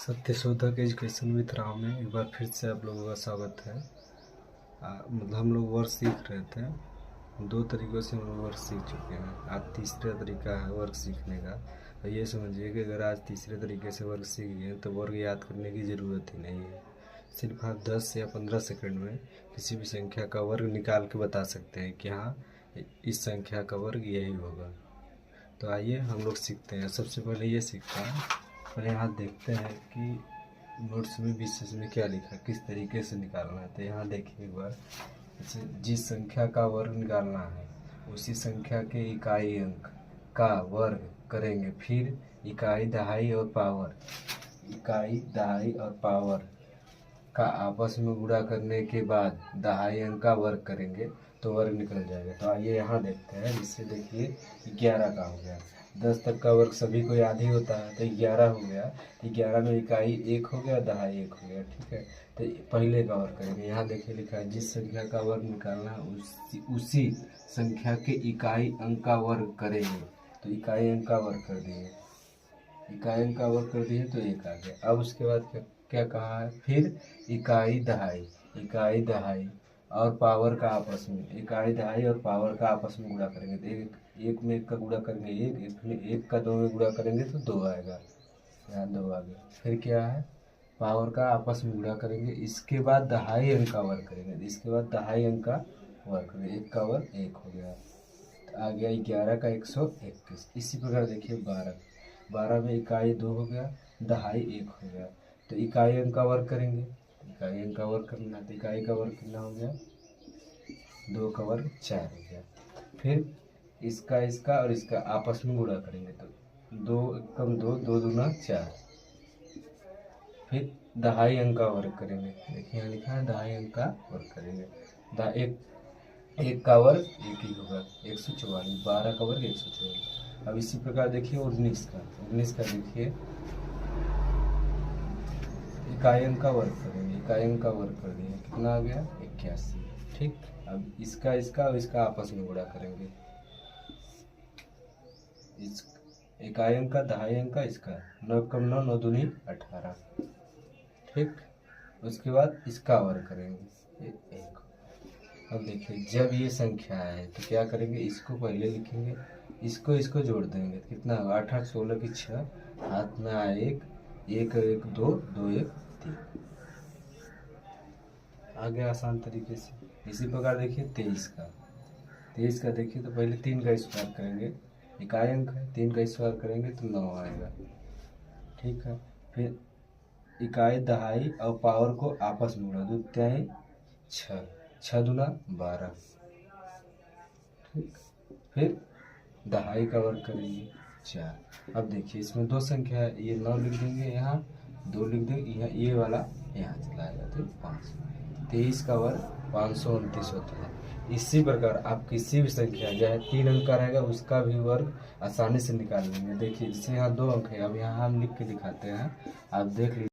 Satyashodhak education with Ram में एक बार फिर से आप लोगों का स्वागत है। मतलब हम लोग वर्क सीख रहे थे, दो तरीक़ों से हम लोग वर्क सीख चुके हैं। आज तीसरा तरीका है वर्क सीखने का। तो ये समझिए कि अगर आज तीसरे तरीके से वर्क सीख गए तो वर्ग याद करने की ज़रूरत ही नहीं है। सिर्फ आप 10 या 15 सेकंड में किसी भी संख्या का वर्ग निकाल के बता सकते हैं कि हाँ, इस संख्या का वर्ग यही होगा। तो आइए हम लोग सीखते हैं। सबसे पहले ये सीखते हैं, पहले यहाँ देखते हैं कि नोट्स में विशेष में क्या लिखा है, किस तरीके से निकालना है। तो यहाँ देखिए एक बार, जैसे जिस संख्या का वर्ग निकालना है उसी संख्या के इकाई अंक का वर्ग करेंगे, फिर इकाई दहाई और पावर का आपस में गुणा करने के बाद दहाई अंक का वर्ग करेंगे तो वर्ग निकल जाएगा। तो आइए यहाँ देखते हैं। इससे देखिए 11 का हो गया, 10 तक का वर्ग सभी को याद ही होता है, तो 11 हो गया। 11 में इकाई 1 हो गया, दहाई 1 हो गया, ठीक है। तो पहले का वर्ग करेंगे। यहाँ देखिए लिखा है जिस संख्या का वर्ग निकालना है उसी संख्या के इकाई अंक का वर्ग करेंगे। तो इकाई अंक का वर्ग कर दिए, इकाई अंक का वर्ग कर दिए तो 1 आ गया। अब उसके बाद क्या कहा है, फिर इकाई दहाई और पावर का आपस में, इकाई दहाई और पावर का आपस में गुणा करेंगे। तो एक में 1 का गुणा करेंगे 1, एक में 1 का 2 में गुणा करेंगे तो 2 आएगा, यहाँ 2 आ गया। फिर क्या है, पावर का आपस में गुणा करेंगे, इसके बाद दहाई अंक का वर्ग करेंगे, इसके बाद दहाई अंक का वर्ग करेंगे, 1 का वर्ग 1 हो गया। तो आ गया 11 का 121। इसी प्रकार देखिए 12 में इकाई 2 हो गया, दहाई 1 हो गया। तो इकाई अंक का वर्ग करेंगे, इकाई अंक का वर्ग करना है। तो इकाई का वर्ग कितना हो गया, 2 का वर्ग 4 हो गया। फिर इसका और इसका आपस में गुणा करेंगे तो 2 कम 2, 2 दूना 4। फिर दहाई अंक का वर्ग करेंगे, देखिए यहाँ लिखा है दहाई अंक का वर्ग करेंगे। एक का वर्ग 1 ही होगा, 144। 12 का वर्ग 144। अब इसी प्रकार देखिए 19 का देखिए इकाई अंक का वर्ग करेंगे, इकाई अंक का वर्ग कर दिए, कितना आ गया 81, ठीक। अब इसका और इसका आपस में गुणा करेंगे, इस इकाई अंक का दहाई अंक का इसका 9 कम 9, 9 दूनी 18, ठीक। उसके बाद इसका वर्ग करेंगे 1। अब देखिए जब ये संख्या है तो क्या करेंगे, इसको पहले लिखेंगे, इसको जोड़ देंगे, कितना होगा 8 8 16 की 6, हाथ में आए 1 1 1 2 2 1 3, आ गया आसान तरीके से। इसी प्रकार देखिए 23 का देखिए, तो पहले 3 का स्क्वायर करेंगे, इकाई अंक है, 3 का स्क्वायर करेंगे तो 9 आएगा, ठीक है। फिर इकाई दहाई और पावर को आपस में गुणा, 2 तिहाई 6, 6 दूना 12, ठीक। फिर दहाई का वर्ग करेंगे 4। अब देखिए इसमें 2 संख्या है, ये 9 लिख देंगे, यहाँ 2 लिख देंगे, यहाँ ये वाला यहाँ चला आएगा तो 5। 23 का वर्ग 529 होता है। इसी प्रकार आप किसी भी संख्या चाहे 3 अंक का रहेगा उसका भी वर्ग आसानी से निकाल लेंगे। देखिए जैसे यहाँ 2 अंक है, अब यहाँ हम लिख के दिखाते हैं, आप देख लीजिए।